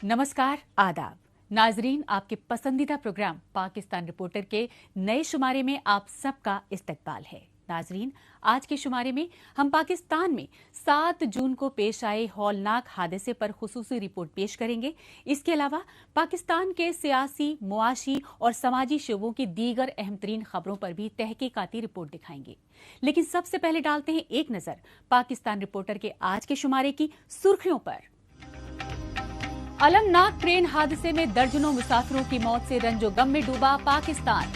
नमस्कार, आदाब नाजरीन, आपके पसंदीदा प्रोग्राम पाकिस्तान रिपोर्टर के नए शुमारे में आप सबका इस्तकबाल है। नाजरीन, आज के शुमारे में हम पाकिस्तान में 7 जून को पेश आए हौलनाक हादसे पर खुसूसी रिपोर्ट पेश करेंगे। इसके अलावा पाकिस्तान के सियासी, मुआशी और समाजी शोबों की दीगर अहम तरीन खबरों पर भी तहकीकाती रिपोर्ट दिखाएंगे। लेकिन सबसे पहले डालते हैं एक नजर पाकिस्तान रिपोर्टर के आज के शुमारे की सुर्खियों पर। अलमनाक ट्रेन हादसे में दर्जनों मुसाफिरों की मौत से रंजो गम में डूबा पाकिस्तान।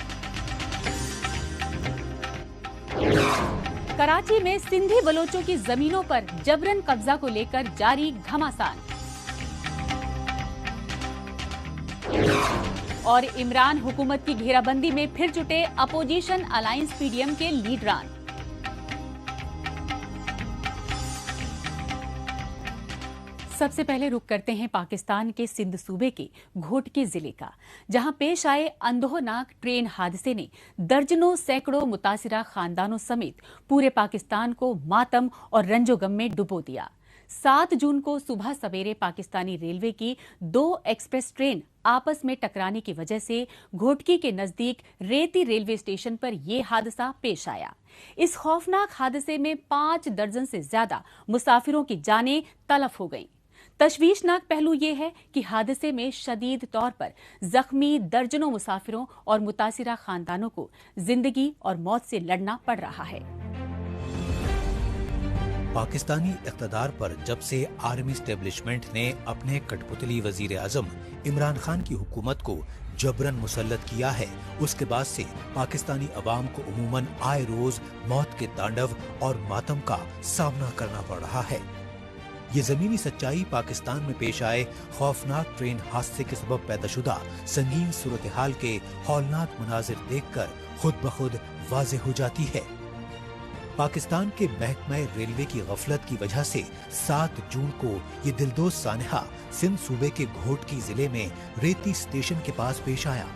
कराची में सिंधी बलोचों की जमीनों पर जबरन कब्जा को लेकर जारी घमासान। और इमरान हुकूमत की घेराबंदी में फिर जुटे अपोजिशन अलायंस पीडीएम के लीडरान। सबसे पहले रुख करते हैं पाकिस्तान के सिंध सूबे के घोटकी जिले का, जहां पेश आए अंधोनाक ट्रेन हादसे ने दर्जनों सैकड़ों मुतासिरा खानदानों समेत पूरे पाकिस्तान को मातम और रंजोगम में डुबो दिया। 7 जून को सुबह सवेरे पाकिस्तानी रेलवे की 2 एक्सप्रेस ट्रेन आपस में टकराने की वजह से घोटकी के नजदीक रेती रेलवे स्टेशन पर यह हादसा पेश आया। इस खौफनाक हादसे में 5 दर्जन से ज्यादा मुसाफिरों की जानें तलफ हो गईं। तशवीशनाक पहलू यह है कि हादसे में शदीद तौर पर जख्मी दर्जनों मुसाफिरों और मुतासिरा खानदानों को जिंदगी और मौत से लड़ना पड़ रहा है। पाकिस्तानी इक़्तिदार पर जब से आर्मी एस्टेब्लिशमेंट ने अपने कठपुतली वजीर आजम इमरान खान की हुकूमत को जबरन मुसल्लत किया है, उसके बाद से पाकिस्तानी अवाम को उमूमन आए रोज मौत के तांडव और मातम का सामना करना पड़ रहा है। ये जमीनी सच्चाई पाकिस्तान में पेश आए खौफनाक ट्रेन हादसे के सबब पैदाशुदा संगीन सूरत हाल के हौलनाक मनाजिर देखकर खुद ब खुद वाज़ेह हो जाती है। पाकिस्तान के महकमा रेलवे की गफलत की वजह से 7 जून को ये दिलदोज सानहा सिंध सूबे के घोटकी जिले में रेती स्टेशन के पास पेश आया।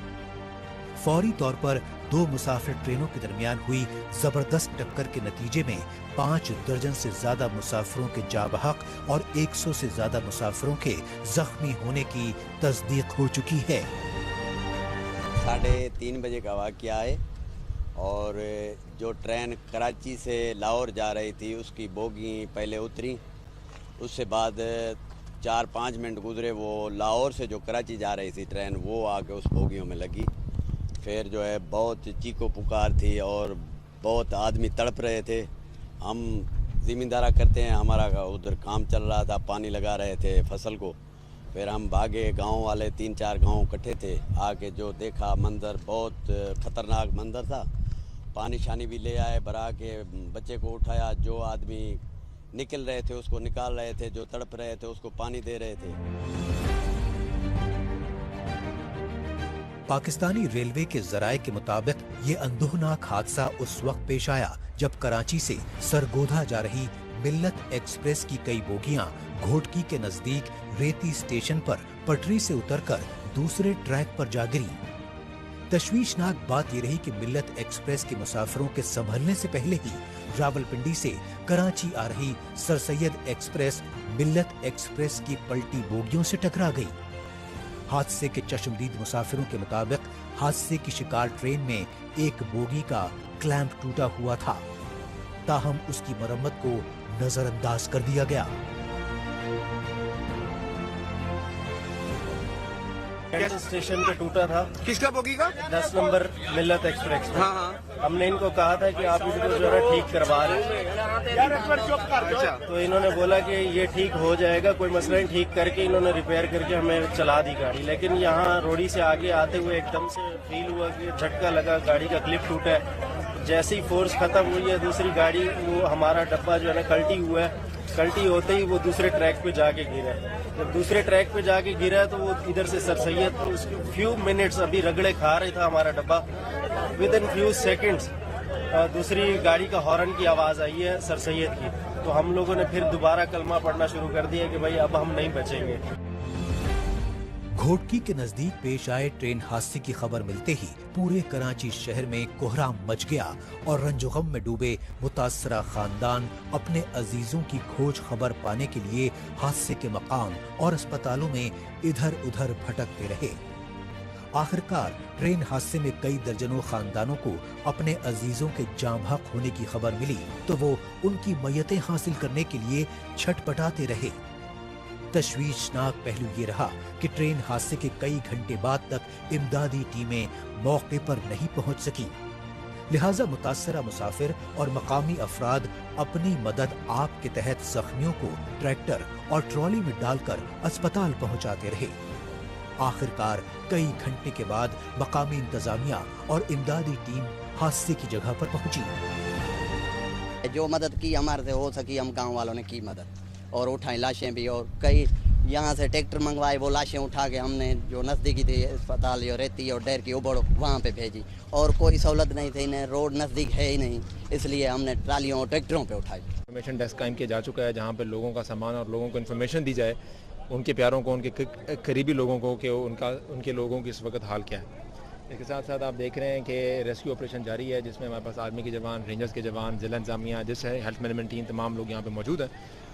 फौरी तौर पर 2 मुसाफिर ट्रेनों के दरमियान हुई जबरदस्त टक्कर के नतीजे में 5 दर्जन से ज्यादा मुसाफिरों के जाँ बहक और 100 से ज्यादा मुसाफिरों के जख्मी होने की तस्दीक हो चुकी है। 3:30 बजे का वाक़या है और जो ट्रेन कराची से लाहौर जा रही थी उसकी बोगी पहले उतरी, उससे बाद 4-5 मिनट गुजरे, वो लाहौर से जो कराची जा रही थी ट्रेन वो आके उस बोगियों में लगी। फिर जो है बहुत चीखो पुकार थी और बहुत आदमी तड़प रहे थे। हम ज़मींदारा करते हैं, हमारा उधर काम चल रहा था, पानी लगा रहे थे फसल को। फिर हम भागे, गांव वाले 3-4 गांव इकट्ठे थे, आके जो देखा मंजर बहुत ख़तरनाक मंजर था। पानी शानी भी ले आए, भरा के बच्चे को उठाया, जो आदमी निकल रहे थे उसको निकाल रहे थे, जो तड़प रहे थे उसको पानी दे रहे थे। पाकिस्तानी रेलवे के जराये के मुताबिक ये अंदोहनाक हादसा उस वक्त पेश आया जब कराची से सरगोधा जा रही मिल्लत एक्सप्रेस की कई बोगियां घोटकी के नजदीक रेती स्टेशन पर पटरी से उतरकर दूसरे ट्रैक पर जा गिरी। तशवीशनाक बात ये रही कि मिल्लत एक्सप्रेस के मुसाफिरों के संभलने से पहले ही रावलपिंडी से कराची आ रही सर सैयद एक्सप्रेस मिल्लत एक्सप्रेस की पलटी बोगियों से टकरा गई। हादसे के चश्मदीद मुसाफिरों के मुताबिक हादसे की शिकार ट्रेन में एक बोगी का क्लैंप टूटा हुआ था, ताहम उसकी मरम्मत को नजरअंदाज कर दिया गया। स्टेशन पे टूटा था। किसका बोगी का? 10 नंबर मिल्लत एक्सप्रेस। हाँ। हमने इनको कहा था कि आप इसको जो है ठीक करवा रहे अच्छा। तो इन्होंने बोला कि ये ठीक हो जाएगा, कोई मसला नहीं। ठीक करके इन्होंने रिपेयर करके हमें चला दी गाड़ी। लेकिन यहाँ रोड़ी से आगे आते हुए एकदम से फील हुआ कि झटका लगा, गाड़ी का क्लिप टूटा है। जैसे ही फोर्स खत्म हुई है दूसरी गाड़ी, वो हमारा डब्बा जो है ना कल्टी हुआ है। कल्टी होते ही वो दूसरे ट्रैक पे जाके गिरा। जब दूसरे ट्रैक पे जाके गिरा तो वो इधर से सर सैयद, तो उसके फ्यू मिनट्स अभी रगड़े खा रहा था हमारा डब्बा। विद इन फ्यू सेकेंड्स दूसरी गाड़ी का हॉर्न की आवाज आई है सर सैयद की। तो हम लोगों ने फिर दोबारा कलमा पढ़ना शुरू कर दिया कि भाई अब हम नहीं बचेंगे। घोटकी के नजदीक पेश आए ट्रेन हादसे की खबर मिलते ही पूरे कराची शहर में कोहराम मच गया और रंजो-गम में डूबे मुतासरा खानदान अपने अजीजों की खोज खबर पाने के लिए हादसे के मकाम और अस्पतालों में इधर उधर भटकते रहे। आखिरकार ट्रेन हादसे में कई दर्जनों खानदानों को अपने अजीजों के जाँ बहक होने की खबर मिली तो वो उनकी मय्यतें हासिल करने के लिए छटपटाते रहे। तशवीशनाक पहलू ये रहा कि ट्रेन हादसे के कई घंटे बाद तक इमदादी टीमें मौके पर नहीं पहुंच सकी, लिहाजा मुतासरा मुसाफिर और मकामी अफराद अपनी मदद आप के तहत जख्मियों को ट्रैक्टर और ट्रॉली में डालकर अस्पताल पहुंचाते रहे। आखिरकार कई घंटे के बाद मकामी इंतजामिया और इमदादी टीम हादसे की जगह पर पहुंची। जो मदद की हमारे से हो सकी, हम गांव वालों ने की मदद और उठाई लाशें भी, और कई यहाँ से ट्रैक्टर मंगवाए, वो लाशें उठा के हमने जो नज़दीकी थी अस्पताल जो रहती और डेर की उबड़ वहाँ पे भेजी, और कोई सहूलत नहीं थी, इन्हें रोड नज़दीक है ही नहीं, इसलिए हमने ट्रालियों और ट्रैक्टरों पे उठाई। इन्फॉर्मेशन डेस्क कायम किया जा चुका है जहाँ पर लोगों का सामान और लोगों को इन्फॉर्मेशन दी जाए, उनके प्यारों को, उनके करीबी लोगों को कि उनके लोगों की इस वक्त हाल क्या है। इसके साथ साथ आप देख रहे हैं कि रेस्क्यू ऑपरेशन जारी है, जिसमें हमारे पास आर्मी के जवान, रेंजर्स के जवान, जिला इंतजामिया, जैसे हेल्थ मैनेजमेंट टीम, तमाम लोग यहाँ पे मौजूद हैं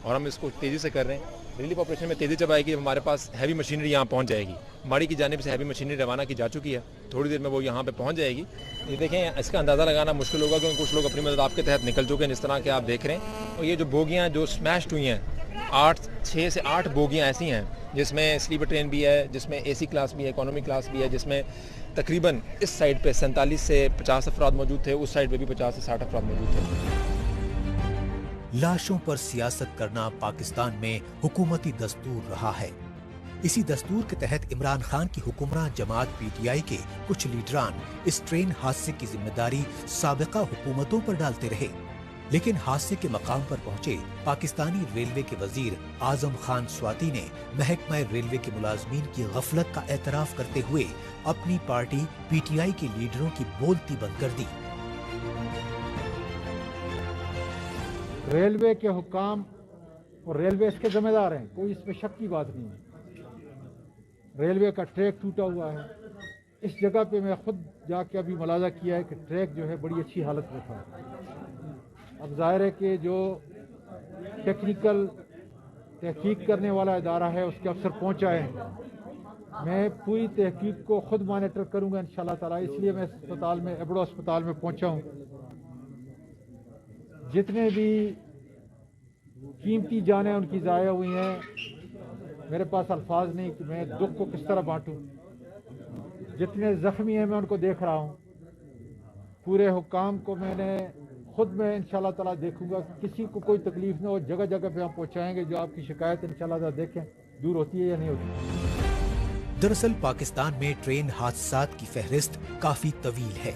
और हम इसको तेज़ी से कर रहे हैं। रिलीफ ऑपरेशन में तेज़ी जब आएगी हमारे पास हैवी मशीनरी यहाँ पहुँच जाएगी। माड़ी की जानिब से हैवी मशीनरी रवाना की जा चुकी है, थोड़ी देर में वो यहाँ पे पहुँच जाएगी। ये देखें, इसका अंदाज़ा लगाना मुश्किल होगा क्योंकि कुछ लोग अपनी मदद आपके तहत निकल चुके हैं, इस तरह के आप देख रहे हैं। और ये जो बोगियाँ जो स्मैश्ड हुई हैं, 6 से 8 बोगियाँ ऐसी हैं जिसमें स्लीपर ट्रेन भी है, जिसमें AC क्लास भी है, इकोनॉमी क्लास भी है, जिसमें तकरीबन इस साइड पे 47 से 50 अफराद मौजूद थे, उस साइड पे भी 50 से 60 अफराद मौजूद थे। लाशों पर सियासत करना पाकिस्तान में हुकूमती दस्तूर रहा है। इसी दस्तूर के तहत इमरान खान की हुक्मरान जमात PTI के कुछ लीडरान इस ट्रेन हादसे की जिम्मेदारी साबिका हुकूमतों पर डालते रहे, लेकिन हादसे के मकाम पर पहुंचे पाकिस्तानी रेलवे के वजीर आजम खान स्वाति ने महकमा रेलवे के मुलाजमीन की गफलत का एतराफ करते हुए अपनी पार्टी PTI के लीडरों की बोलती बंद कर दी। रेलवे के हुक्काम और रेलवे इसके जिम्मेदार हैं, कोई इसमें शक की बात नहीं है। रेलवे का ट्रैक टूटा हुआ है, इस जगह पे मैं खुद जाके अभी मुलाजा किया है कि ट्रैक जो है बड़ी अच्छी हालत में था। अब जाहिर है कि जो टेक्निकल तहकीक करने वाला इदारा है उसके अफसर पहुंचाए हैं, मैं पूरी तहकीक को खुद मॉनिटर करूंगा इंशाल्लाह ताला, इसलिए मैं अस्पताल में एबड़ो अस्पताल में पहुंचा हूं। जितने भी कीमती जानें उनकी ज़ाया हुई हैं, मेरे पास अल्फाज नहीं कि मैं दुख को किस तरह बांटूं। जितने ज़ख्मी हैं मैं उनको देख रहा हूं, पूरे हुक्काम को मैंने खुद में इंशाल्लाह ताला देखूंगा, किसी को कोई तकलीफ ना हो, जगह जगह पे हम पहुंचाएंगे। जो आपकी शिकायत इंशाल्लाह ताला देखें दूर होती है या नहीं होती। दरअसल पाकिस्तान में ट्रेन हादसात की फहरिस्त काफी तवील है,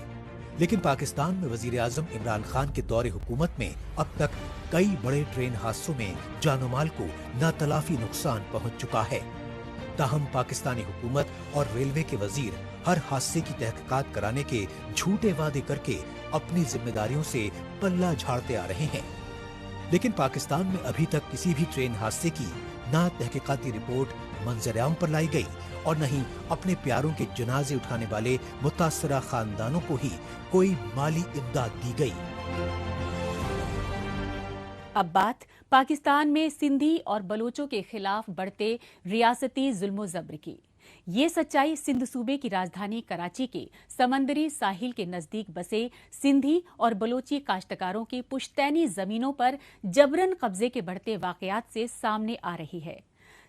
लेकिन पाकिस्तान में वजीर आजम इमरान खान के दौरे हुकूमत में अब तक कई बड़े ट्रेन हादसों में जानो माल को नातलाफी नुकसान पहुंच चुका है। ताहम पाकिस्तानी हुकूमत और रेलवे के वजीर हर हादसे की तहकीकात कराने के झूठे वादे करके अपनी जिम्मेदारियों से पल्ला झाड़ते आ रहे हैं, लेकिन पाकिस्तान में अभी तक किसी भी ट्रेन हादसे की ना तहकीकाती रिपोर्ट मंजर-ए-आम पर लाई गई और न ही अपने प्यारों के जनाजे उठाने वाले मुतासरा खानदानों को ही कोई माली इमदाद दी गई। अब बात पाकिस्तान में सिंधी और बलोचों के खिलाफ बढ़ते रियासती जुल्म जबर की। ये सच्चाई सिंध सूबे की राजधानी कराची के समंदरी साहिल के नजदीक बसे सिंधी और बलोची काश्तकारों की पुश्तैनी जमीनों पर जबरन कब्जे के बढ़ते वाकयात से सामने आ रही है।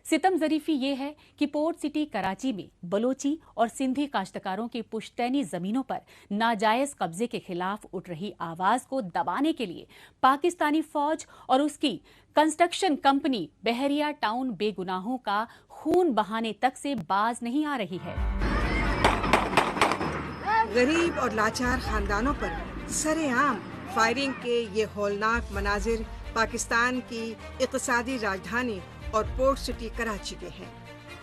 सितम ज़रीफ़ी ये है कि पोर्ट सिटी कराची में बलोची और सिंधी काश्तकारों की पुश्तैनी ज़मीनों पर नाजायज़ कब्जे के खिलाफ उठ रही आवाज़ को दबाने के लिए पाकिस्तानी फ़ौज और उसकी कंस्ट्रक्शन कंपनी बहरिया टाउन बेगुनाहों का खून बहाने तक से बाज नहीं आ रही है। गरीब और लाचार खानदानों पर सरेआम फायरिंग के ये हौलनाक मनाजिर पाकिस्तान की इक़्तिसादी राजधानी और पोर्ट सिटी कराची के हैं,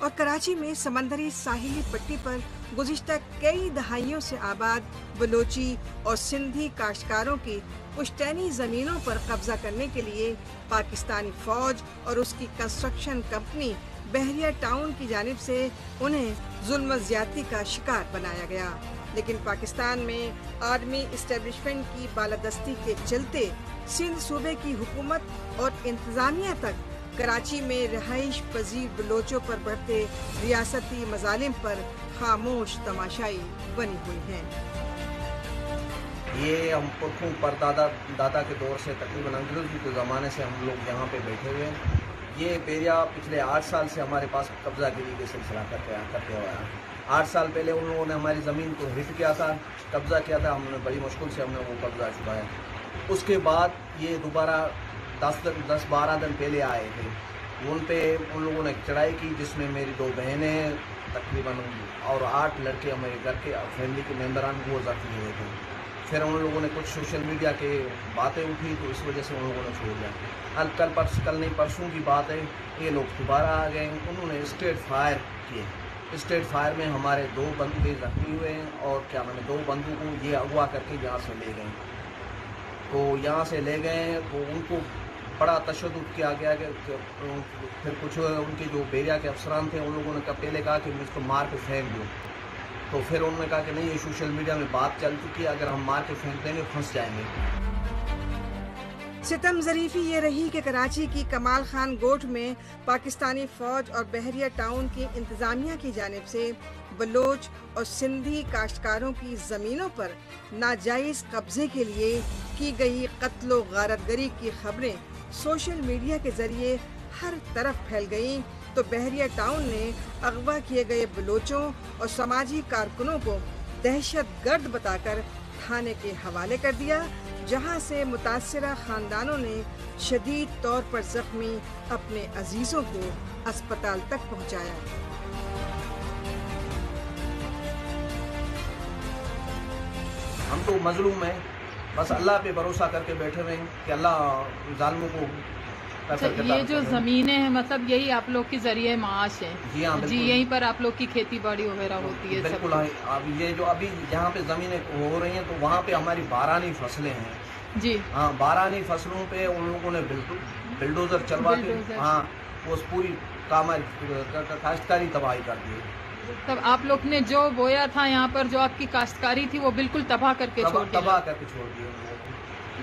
और कराची में समंदरी साहिली पट्टी पर गुज़िश्ता कई दहाइयों से आबाद बलोची और सिंधी काश्तकारों की पुश्तैनी ज़मीनों पर कब्जा करने के लिए पाकिस्तानी फ़ौज और उसकी कंस्ट्रक्शन कंपनी بحریہ ٹاؤن کی جانب سے انہیں ظلم و زیادتی کا شکار بنایا گیا، لیکن پاکستان میں آرمی اسٹیبلشمنٹ کی بالادستی کے چلتے سندھ صوبے کی حکومت اور انتظامیہ تک کراچی میں رہائش پذیر بلوچوں پر بڑھتے ریاستی مظالم پر خاموش تماشائی بنی ہوئی ہیں۔ یہ ہم پرکھوں پر دادا کے دور سے تقریباً انگریزوں کے زمانے سے ہم لوگ یہاں پہ بیٹھے ہوئے ہیں۔ یہ پیریا پچھلے 8 سال سے ہمارے پاس قبضہ گیری کے سلسلہ کرتے ہوا ہے۔ 8 سال پہلے ان لوگوں نے ہماری زمین کو ہٹ کیا تھا، قبضہ کیا تھا، ہم نے بڑی مشکل سے ہم نے وہ قبضہ چھپایا۔ اس کے بعد یہ دوبارہ 10-12 دن پہلے آئے تھے، ان لوگوں نے چڑھائی کی جس میں میری 2 بہنیں تقریباً اور 8 لڑکے ہمارے گھر کے فیملی کے ممبران وہ زخمی ہوئے تھے۔ پھر ان لوگوں نے کچھ سوشل میڈیا کے باتیں اٹھی تو اس وجہ سے ان لوگوں نے چھوڑ دیا۔ کل نہیں پرسوں کی بات ہے، یہ لوگ دوبارہ آ گئے، انہوں نے اسٹریٹ فائر کیے۔ اسٹریٹ فائر میں ہمارے 2 بندے زخمی ہوئے ہیں اور 2 بندوں کو یہ اغوا کر کے یہاں سے لے گئے۔ تو یہاں سے لے گئے تو ان کو بڑا تشدد کیا گیا کہ پھر کچھ ان کے جو بیریا کے افسران تھے ان لوگوں نے پہلے کہا کہ مجھ کو مار کے پھینک دو، تو پھر انہوں نے کہا کہ نہیں، یہ سوشل میڈیا میں بات چل چکی ہے، اگر ہم مار کے پھینک دیں گے پھنس جائیں گے۔ ستم ظریفی یہ رہی کہ کراچی کی کمال خان گوٹھ میں پاکستانی فوج اور بحریہ ٹاؤن کی انتظامیہ کی جانب سے بلوچ اور سندھی کاشتکاروں کی زمینوں پر ناجائز قبضے کے لیے کی گئی قتل و غارت گری کی خبریں سوشل میڈیا کے ذریعے ہر طرف پھیل گئیں، تو بحریہ ٹاؤن نے اغوا کیے گئے بلوچوں اور سماجی کارکنوں کو دہشت گرد بتا کر تھانے کے حوالے کر دیا، جہاں سے متاثرہ خاندانوں نے شدید طور پر زخمی اپنے عزیزوں کو اسپتال تک پہنچایا۔ ہم تو مظلوم ہیں، بس اللہ پہ بھروسہ کر کے بیٹھے ہوئے ہیں کہ اللہ ظالموں کو یہ جو زمینیں ہیں مطلب یہی آپ لوگ کی ذریعہ معاش ہے؟ جی ہاں، جی، یہیں پر آپ لوگ کی کھیتی باڑی وغیرہ ہوتی ہے؟ بالکل۔ اب یہ جو ابھی جہاں پہ زمینیں ہو رہی ہیں تو وہاں پہ ہماری 12 فصلیں ہیں۔ جی ہاں، 12 فصلوں پہ ان لوگوں نے بلڈوزر چلوا کے ہاں وہ پوری کاشتکاری تباہی کر دی۔ تب آپ لوگ نے جو بویا تھا یہاں پر، جو آپ کی کاشتکاری تھی، وہ بالکل تباہ کر کے چھوڑ دیا؟ تباہ کر کے چھوڑ دیا۔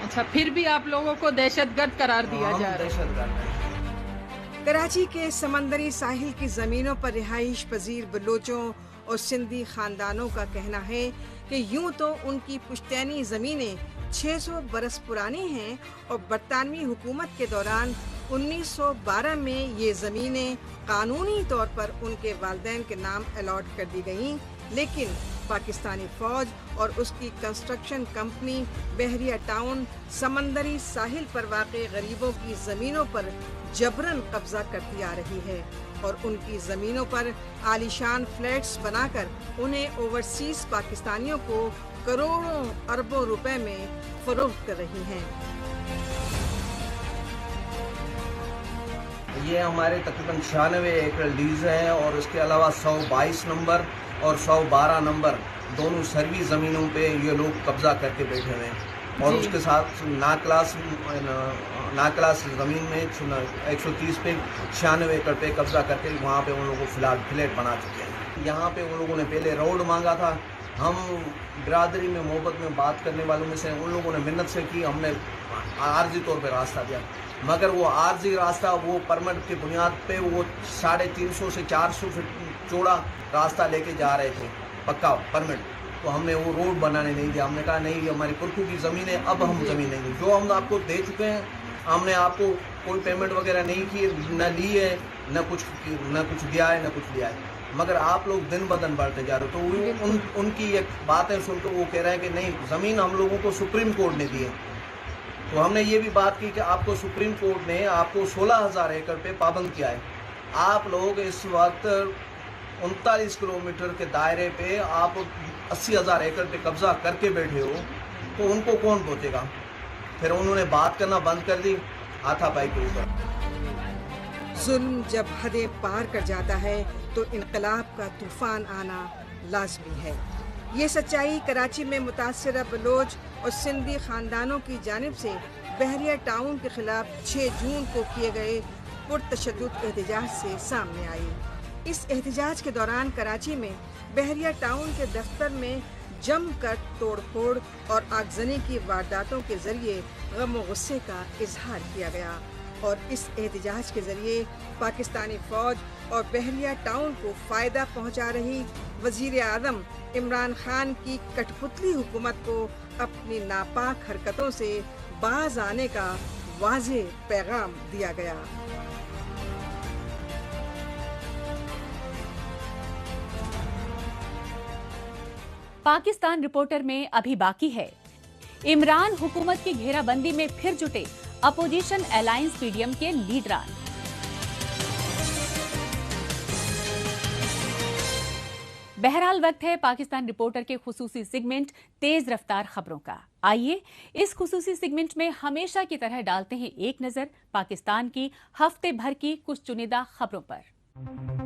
اچھا، پھر بھی آپ لوگوں کو دہشت گرد قرار دیا جا رہا ہے۔ کراچی کے سمندری ساحل کی زمینوں پر رہائش پذیر بلوچوں اور سندھی خاندانوں کا کہنا ہے کہ یوں تو ان کی پشتینی زمینیں 600 برس پرانی ہیں اور برطانوی حکومت کے دوران 1912 میں یہ زمینیں قانونی طور پر ان کے والدین کے نام الاٹ کر دی گئیں، لیکن پاکستانی فوج اور اس کی کنسٹرکشن کمپنی بحریہ ٹاؤن سمندری ساحل پر واقع غریبوں کی زمینوں پر جبراً قبضہ کرتی آ رہی ہے اور ان کی زمینوں پر عالیشان فلیٹس بنا کر انہیں اوورسیز پاکستانیوں کو کروڑوں اربوں روپے میں فروخت کر رہی ہیں۔ یہ ہمارے تقریباً 96 ایکڑ لیز ہے اور اس کے علاوہ 122 نمبر اور 112 نمبر دونوں سروی زمینوں پہ یہ لوگ قبضہ کر کے بیٹھے ہوئے ہیں، اور اس کے ساتھ ناکلاس زمین میں 130 پہ 96 ایکڑ پہ قبضہ کر کے وہاں پہ ان لوگوں کو فی الحال فلیٹ بنا چکے ہیں۔ یہاں پہ ان لوگوں نے پہلے روڈ مانگا تھا، ہم برادری میں محبت میں بات کرنے والوں میں سے ان لوگوں نے منت سے کی، ہم نے عارضی طور پہ راستہ دیا، مگر وہ عارضی راستہ وہ پرمٹ کی بنیاد پہ وہ 350 سے 400 فٹ چوڑا راستہ لے کے جا رہے تھے، پکا پرمٹ، تو ہم نے وہ روڈ بنانے نہیں دیا۔ ہم نے کہا نہیں، یہ ہماری پرکھوں کی زمین ہے، اب ہم زمین نہیں دیں، جو ہم آپ کو دے چکے ہیں، ہم نے آپ کو کوئی پیمنٹ وغیرہ نہیں کی، نہ لی ہے، نہ کچھ دیا ہے، نہ کچھ دیا ہے، مگر آپ لوگ دن بدن بڑھتے جا رہے ہو۔ تو ان کی ایک باتیں سن کر وہ کہہ رہے ہیں کہ نہیں، زمین ہم لوگوں کو سپریم کورٹ نے دی ہے۔ تو ہم نے یہ بھی بات کی کہ آپ کو سپریم کورٹ نے آپ کو 16,000 ایکڑ پہ پابند کیا ہے، آپ لوگ اس وقت 39 کلومیٹر کے دائرے پہ آپ 80,000 ایکڑ پہ قبضہ کر کے بیٹھے ہو، تو ان کو کون پہنچے گا؟ پھر انہوں نے بات کرنا بند کر دی ہاتھا پائی کے اوپر۔ ظلم جب حدیں پار کر جاتا ہے تو انقلاب کا طوفان آنا لازمی ہے۔ یہ سچائی کراچی میں متاثرہ بلوچ اور سندھی خاندانوں کی جانب سے بحریہ ٹاؤن کے خلاف 6 جون کو کیے گئے पुरतशद्दुद एहतजाज से सामने आई। इस एहतजाज के दौरान कराची में बहरिया टाउन के दफ्तर में जमकर तोड़फोड़ और आगजनी की वारदातों के जरिए गम और गुस्से का इजहार किया गया और इस एहतजाज के जरिए पाकिस्तानी फौज और बहरिया टाउन को फायदा पहुंचा रही वजीर आज़म इमरान खान की कठपुतली हुकूमत को अपनी नापाक हरकतों से बाज आने का वाज़ेह पैगाम दिया गया। पाकिस्तान रिपोर्टर में अभी बाकी है। इमरान हुकूमत की घेराबंदी में फिर जुटे अपोजिशन अलायंस पीडीएम के लीडरान। बहरहाल वक्त है पाकिस्तान रिपोर्टर के खुसूसी सेगमेंट तेज रफ्तार खबरों का। आइए इस खुसूसी सेगमेंट में हमेशा की तरह डालते हैं एक नजर पाकिस्तान की हफ्ते भर की कुछ चुनिंदा खबरों पर।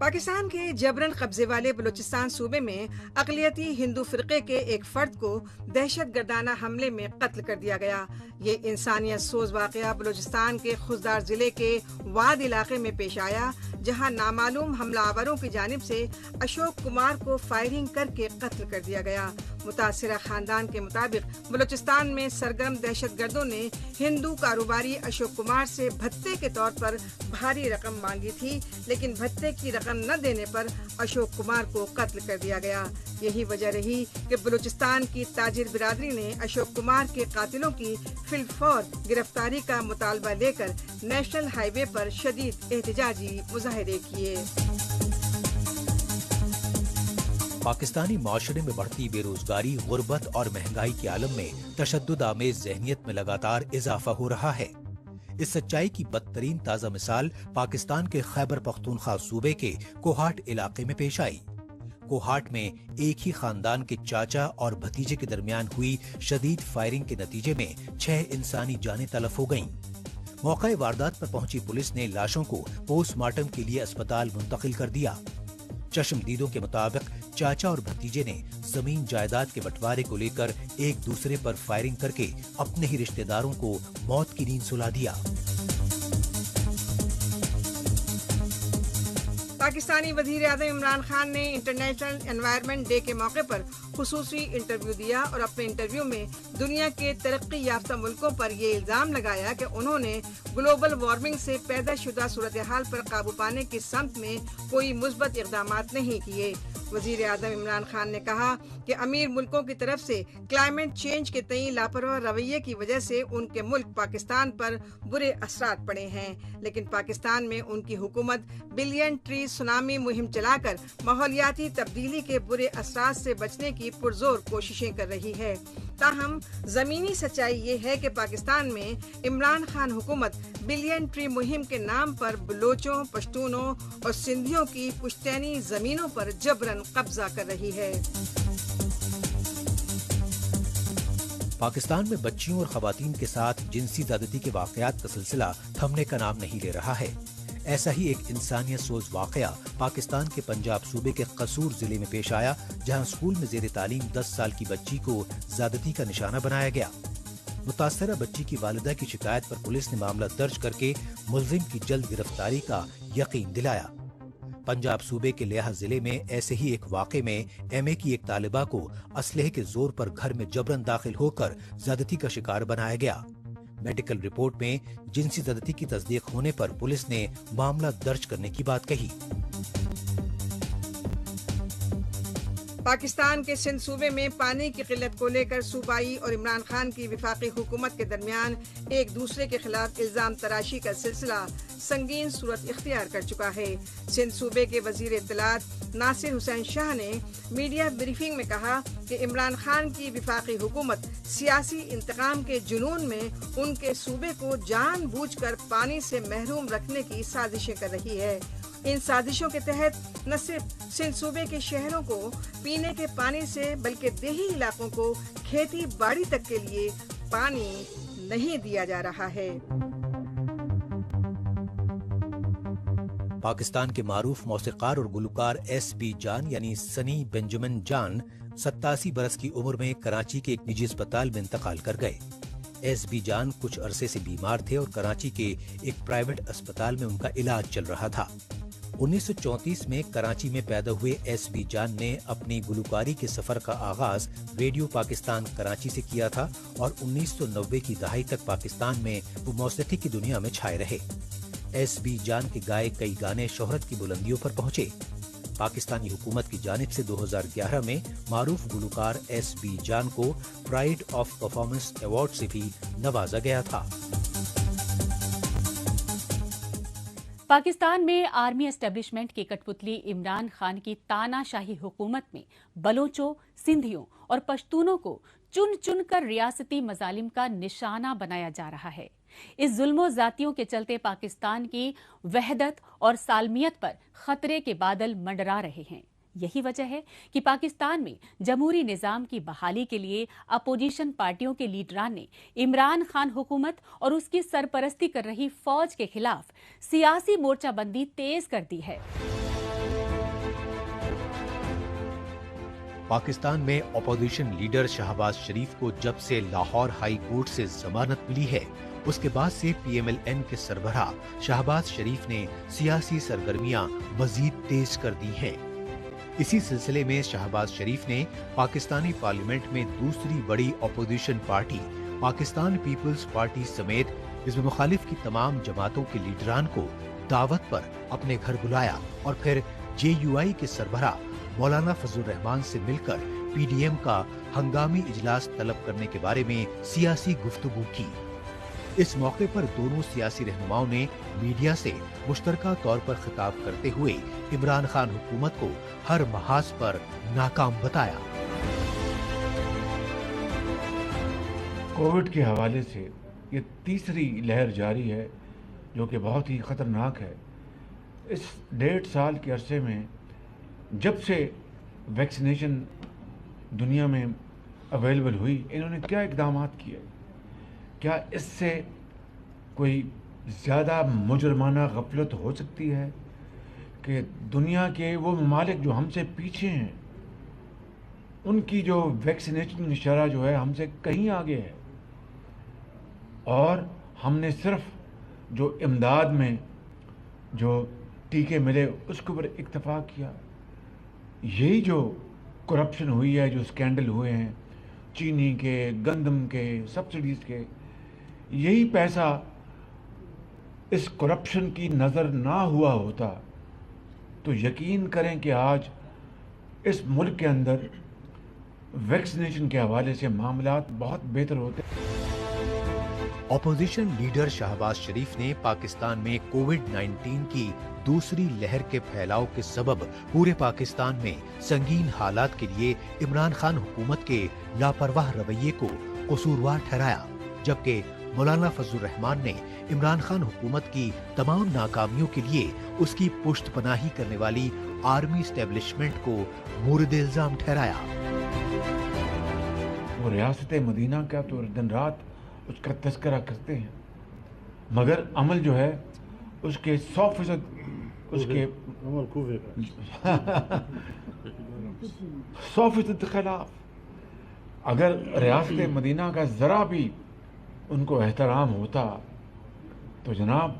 पाकिस्तान के जबरन कब्जे वाले बलूचिस्तान सूबे में अक़लियती हिंदू फ़िरक़े के एक फ़र्द को दहशतगर्दाना हमले में कत्ल कर दिया गया। ये इंसानियत सोज वाक़या बलूचिस्तान के खुजदार ज़िले के वाद इलाके में पेश आया, जहां नामालूम हमलावरों की जानिब से अशोक कुमार को फायरिंग करके कत्ल कर दिया गया। मुतासिरा खानदान के मुताबिक बलूचिस्तान में सरगर्म दहशतगर्दों ने हिंदू कारोबारी अशोक कुमार से भत्ते के तौर पर भारी रकम मांगी थी, लेकिन भत्ते की रकम न देने पर अशोक कुमार को कत्ल कर दिया गया। यही वजह रही कि बलूचिस्तान की ताजिर बिरादरी ने अशोक कुमार के कातिलों की फिलफौर गिरफ्तारी का मुतालबा लेकर नेशनल हाईवे पर शदीद एहतजाजी मुजाहिरे किए। पाकिस्तानी माशरे में बढ़ती बेरोजगारी, गुर्बत और महंगाई के आलम में तशद्दुद आमेज ज़हनियत में लगातार इजाफा हो रहा है। इस सच्चाई की बदतरीन ताज़ा मिसाल पाकिस्तान के खैबर पख्तूनख्वा सूबे के कोहाट इलाके में पेश आई। कोहाट में एक ही खानदान के चाचा और भतीजे के दरमियान हुई शदीद फायरिंग के नतीजे में 6 इंसानी जानें तलफ हो गईं। मौके वारदात पर पहुंची पुलिस ने लाशों को पोस्टमार्टम के लिए अस्पताल मुंतकिल कर दिया। चश्मदीदों के मुताबिक चाचा और भतीजे ने जमीन जायदाद के बंटवारे को लेकर एक दूसरे पर फायरिंग करके अपने ही रिश्तेदारों को मौत की नींद सुला दिया। पाकिस्तानी वजीर आज़म इमरान खान ने इंटरनेशनल एनवायरनमेंट डे के मौके पर खुसूसी इंटरव्यू दिया और अपने इंटरव्यू में दुनिया के तरक्की याफ्ता मुल्कों पर ये इल्जाम लगाया कि उन्होंने ग्लोबल वार्मिंग से पैदा शुदा सूरत हाल पर काबू पाने की समत में कोई मुस्बत इक़दामात नहीं किए। वजीर आज़म इमरान खान ने कहा कि अमीर मुल्कों की तरफ से क्लाइमेट चेंज के तई लापरवाह रवैये की वजह से उनके मुल्क पाकिस्तान पर बुरे असरात पड़े हैं, लेकिन पाकिस्तान में उनकी हुकूमत बिलियन ट्री सुनामी मुहिम चलाकर माहौलियाती तब्दीली के बुरे असरात से बचने की पुरजोर कोशिशें कर रही है। ताहम ज़मीनी सच्चाई ये है कि पाकिस्तान में इमरान खान हुकूमत बिलियन ट्री मुहिम के नाम पर बलोचों, पश्तूनों और सिंधियों की पुश्तैनी ज़मीनों पर जबरन कब्जा कर रही है। पाकिस्तान में बच्चियों और खवातीन के साथ जिनसी ज़्यादती के वाक़यात का सिलसिला थमने का नाम नहीं ले रहा है। ऐसा ही एक इंसानियत सोज वाक़या पाकिस्तान के पंजाब सूबे के कसूर जिले में पेश आया, जहां स्कूल में ज़ेर तालीम 10 साल की बच्ची को ज़्यादती का निशाना बनाया गया। मुतासरा बच्ची की वालिदा की शिकायत पर पुलिस ने मामला दर्ज करके मुलजिम की जल्द गिरफ्तारी का यकीन दिलाया। पंजाब सूबे के लेह जिले में ऐसे ही एक वाक़े में MA की एक तालिबा को असलहे के जोर पर घर में जबरन दाखिल होकर ज़्यादती का शिकार बनाया गया। मेडिकल रिपोर्ट में जिनसी ज़्यादती की तस्दीक होने पर पुलिस ने मामला दर्ज करने की बात कही। पाकिस्तान के सिंध सूबे में पानी की किल्लत को लेकर सूबाई और इमरान खान की वफाकी हुकूमत के दरमियान एक दूसरे के खिलाफ इल्जाम तराशी का सिलसिला संगीन सूरत इख्तियार कर चुका है। सिंध सूबे के वजीर इत्तलात नासिर हुसैन शाह ने मीडिया ब्रीफिंग में कहा कि इमरान खान की वफाकी हुकूमत सियासी इंतकाम के जुनून में उनके सूबे को जानबूझकर पानी से महरूम रखने की साजिशें कर रही है। इन साजिशों के तहत न सिर्फ सिंध सूबे के शहरों को पीने के पानी से बल्कि देही इलाकों को खेती बाड़ी तक के लिए पानी नहीं दिया जा रहा है। पाकिस्तान के मारूफ मौसीकार और गुलकार SB जान यानी सनी बेंजामिन जान 87 बरस की उम्र में कराची के एक निजी अस्पताल में इंतकाल कर गए। एस बी जान कुछ अरसे से बीमार थे और कराची के एक प्राइवेट अस्पताल में उनका इलाज चल रहा था। 1934 में कराची में पैदा हुए एस बी जान ने अपनी गुलकारी के सफर का आगाज रेडियो पाकिस्तान कराची से किया था और 1990 की दहाई तक पाकिस्तान में वो मौसीकी की दुनिया में छाए रहे। एस बी जान के गाए कई गाने शोहरत की बुलंदियों पर पहुंचे। पाकिस्तानी हुकूमत की जानिब से 2011 में मारूफ गुलकार एस बी जान को प्राइड ऑफ परफॉर्मेंस अवार्ड से भी नवाजा गया था। पाकिस्तान में आर्मी एस्टेब्लिशमेंट की कठपुतली इमरान खान की तानाशाही हुकूमत में बलोचों, सिंधियों और पश्तूनों को चुन चुन कर रियासती मजालिम का निशाना बनाया जा रहा है। इस जुल्मो ज़ातियों के चलते पाकिस्तान की वहदत और सालमियत पर खतरे के बादल मंडरा रहे हैं। यही वजह है कि पाकिस्तान में जमहूरी निज़ाम की बहाली के लिए अपोजिशन पार्टियों के लीडरान ने इमरान खान हुकूमत और उसकी सरपरस्ती कर रही फौज के खिलाफ सियासी मोर्चाबंदी तेज कर दी है। पाकिस्तान में अपोजिशन लीडर शहबाज शरीफ को जब से लाहौर हाई कोर्ट से जमानत मिली है, उसके बाद से PMLN के सरबराह शहबाज शरीफ ने सियासी सरगर्मियां मजीद तेज कर दी हैं। इसी सिलसिले में शहबाज शरीफ ने पाकिस्तानी पार्लियामेंट में दूसरी बड़ी अपोजिशन पार्टी पाकिस्तान पीपल्स पार्टी समेत हिज़्ब मुखालिफ की तमाम जमातों के लीडरान को दावत पर अपने घर बुलाया और फिर JUI के सरबराह मौलाना फजल रहमान से मिलकर PDM का हंगामी इजलास तलब करने के बारे में सियासी गुफ्तगू की। इस मौके पर दोनों सियासी रहनुमाओं ने मीडिया से मुश्तरका तौर पर खिताब करते हुए इमरान खान हुकूमत को हर महाज पर नाकाम बताया। कोविड के हवाले से ये तीसरी लहर जारी है जो कि बहुत ही ख़तरनाक है। इस 1.5 साल के अरसे में जब से वैक्सीनेशन दुनिया में अवेलेबल हुई, इन्होंने क्या इक़दामात किए? क्या इससे कोई ज़्यादा मुजरमाना गफलत हो सकती है कि दुनिया के वो ममालिक जो हमसे पीछे हैं उनकी जो वैक्सीनेशन शरह जो है हमसे कहीं आगे है, और हमने सिर्फ जो इमदाद में जो टीके मिले उसके ऊपर इक्तफा किया। यही जो करप्शन हुई है, जो स्कैंडल हुए हैं चीनी के, गंदम के, सब्सिडीज़ के, यही पैसा इस करप्शन की नज़र ना हुआ होता तो यकीन करें कि आज इस मुल्क के अंदर वैक्सीनेशन के हवाले से मामलात बहुत बेहतर होते। अपोजिशन लीडर शहबाज शरीफ ने पाकिस्तान में कोविड-19 की दूसरी लहर के फैलाव के सबब पूरे पाकिस्तान में संगीन हालात के लिए इमरान खान हुकूमत के लापरवाह रवैये को कसूरवार ठहराया, जबकि मौलाना फजल रहमान ने इमरान खान हुकूमत की तमाम नाकामियों के लिए उसकी पुश्तपनाही करने वाली आर्मी एस्टेब्लिशमेंट को मुर्द इल्जाम ठहराया। वो रियासत मदीना का तो दिन रात उसका तस्करा करते हैं, मगर अमल जो है उसके 100% उसके 100% खिलाफ। अगर रियासत मदीना का ज़रा भी उनको एहतराम होता तो जनाब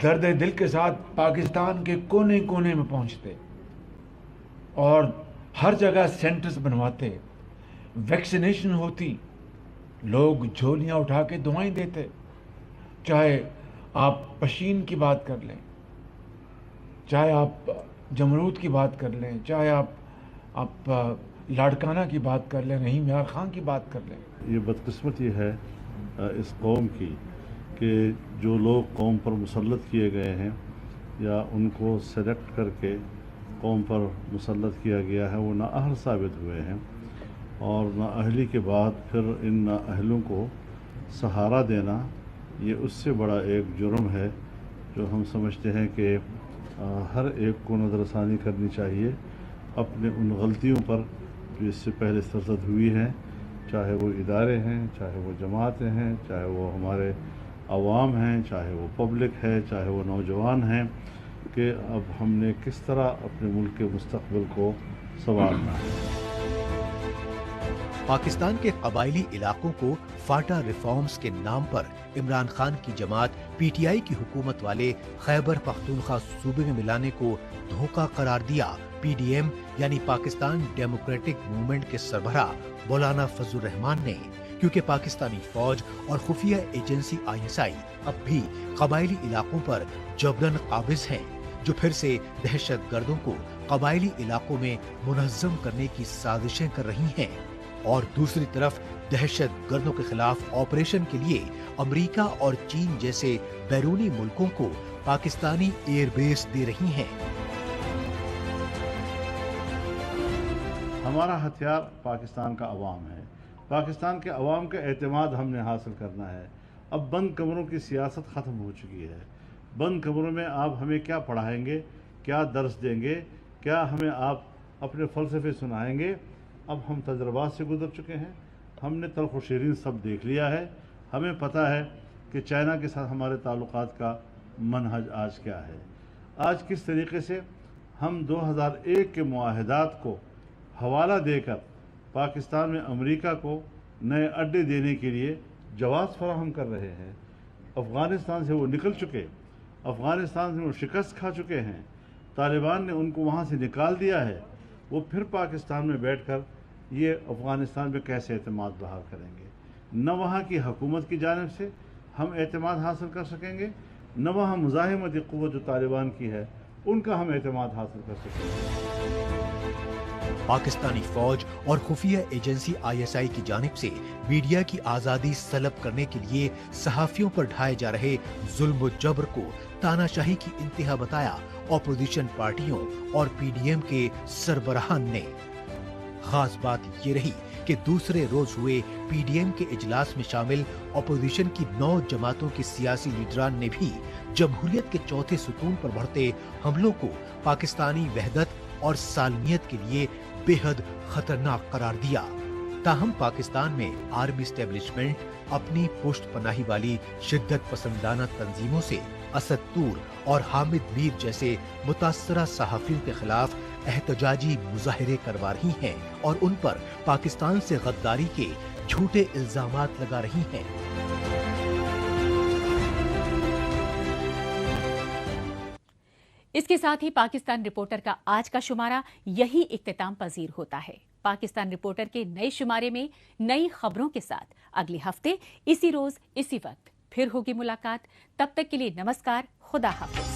दर्द दिल के साथ पाकिस्तान के कोने कोने में पहुंचते और हर जगह सेंटर्स बनवाते, वैक्सीनेशन होती, लोग झोलियां उठा के दुआएं देते। चाहे आप पशीन की बात कर लें, चाहे आप जमरूद की बात कर लें, चाहे आप लाड़काना की बात कर लें, रहीम यार खान की बात कर लें। ये बदकिस्मती है इस कौम की कि जो लोग कौम पर मुसल्लत किए गए हैं या उनको सेलेक्ट करके कौम पर मुसल्लत किया गया है वो नाअहल साबित हुए हैं, और नाअहली के बाद फिर इन नाअहलों को सहारा देना ये उससे बड़ा एक जुर्म है जो हम समझते हैं कि हर एक को नज़रसानी करनी चाहिए अपने उन गलतियों पर जो इससे पहले सरजद हुई हैं, चाहे वो इदारे हैं, चाहे वो जमातें हैं, चाहे वो हमारे अवाम हैं, चाहे वो पब्लिक है, चाहे वो नौजवान हैं, कि अब हमने किस तरह अपने मुल्क के मुस्तक़बिल को संवारना है। पाकिस्तान के कबायली इलाकों को फाटा रिफॉर्म्स के नाम पर इमरान खान की जमात पीटीआई की हुकूमत वाले खैबर पख्तूनख्वा सूबे में मिलाने को धोखा करार दिया। पीडीएम यानी पाकिस्तान डेमोक्रेटिक मूवमेंट के सरबराह मौलाना फजल रहमान ने, क्योंकि पाकिस्तानी फौज और खुफिया एजेंसी आईएसआई अब भी कबायली इलाकों पर जबरन काबिज हैं, जो फिर से दहशत गर्दों को कबायली इलाकों में मुनज़्ज़म करने की साजिशें कर रही हैं, और दूसरी तरफ दहशत गर्दों के खिलाफ ऑपरेशन के लिए अमेरिका और चीन जैसे बैरूनी मुल्कों को पाकिस्तानी एयरबेस दे रही हैं। हमारा हथियार पाकिस्तान का अवाम है। पाकिस्तान के अवाम का एतमाद हमने हासिल करना है। अब बंद कमरों की सियासत ख़त्म हो चुकी है। बंद कमरों में आप हमें क्या पढ़ाएंगे, क्या दर्स देंगे, क्या हमें आप अपने फ़लसफ़े सुनाएंगे। अब हम तजर्बात से गुजर चुके हैं, हमने तल्ख़ व शीरीन सब देख लिया है। हमें पता है कि चाइना के साथ हमारे ताल्लुकात का मनहज आज क्या है। आज किस तरीके से हम 2001 के मुआहदात को हवाला देकर पाकिस्तान में अमेरिका को नए अड्डे देने के लिए जवाब फराहम कर रहे हैं। अफ़गानिस्तान से वो निकल चुके, अफ़गानिस्तान से वो शिकस्त खा चुके हैं, तालिबान ने उनको वहाँ से निकाल दिया है। वो फिर पाकिस्तान में बैठकर ये अफ़गानिस्तान में कैसे एतमाद बहाल करेंगे। न वहाँ की हुकूमत की जानिब से हम एतमाद हासिल कर सकेंगे, न वहाँ मुज़ाहिमती क़ुव्वत जो तालिबान की है उनका हम एतमाद हासिल कर सकेंगे। पाकिस्तानी फौज और खुफिया एजेंसी आईएसआई की जानिब से मीडिया की आज़ादी सलब करने के लिए सहाफ़ियों पर ढाए जा रहे जुल्म व जबर को तानाशाही की इंतहा बताया अपोजिशन पार्टियों और पीडीएम के सरबराहान ने। खास बात ये रही कि दूसरे रोज हुए पीडीएम के इजलास में शामिल अपोजिशन की 9 जमातों के सियासी लीडरान ने भी जमहूरियत के चौथे सुतून पर बढ़ते हमलों को पाकिस्तानी वहदत और सालमियत के लिए बेहद खतरनाक करार दिया। ताहम पाकिस्तान में आर्मी एस्टेब्लिशमेंट अपनी पुष्ट पनाही वाली शिद्दत पसंदाना तंजीमों से असद तूर और हामिद मीर जैसे मुतासरा सहाफियों के खिलाफ एहतजाजी मुजाहिरे करवा रही हैं और उन पर पाकिस्तान से गद्दारी के झूठे इल्जामात लगा रही हैं। इसके साथ ही पाकिस्तान रिपोर्टर का आज का शुमारा यही इख्तिताम पजीर होता है। पाकिस्तान रिपोर्टर के नए शुमारे में नई खबरों के साथ अगले हफ्ते इसी रोज इसी वक्त फिर होगी मुलाकात। तब तक के लिए नमस्कार, खुदा हाफिज।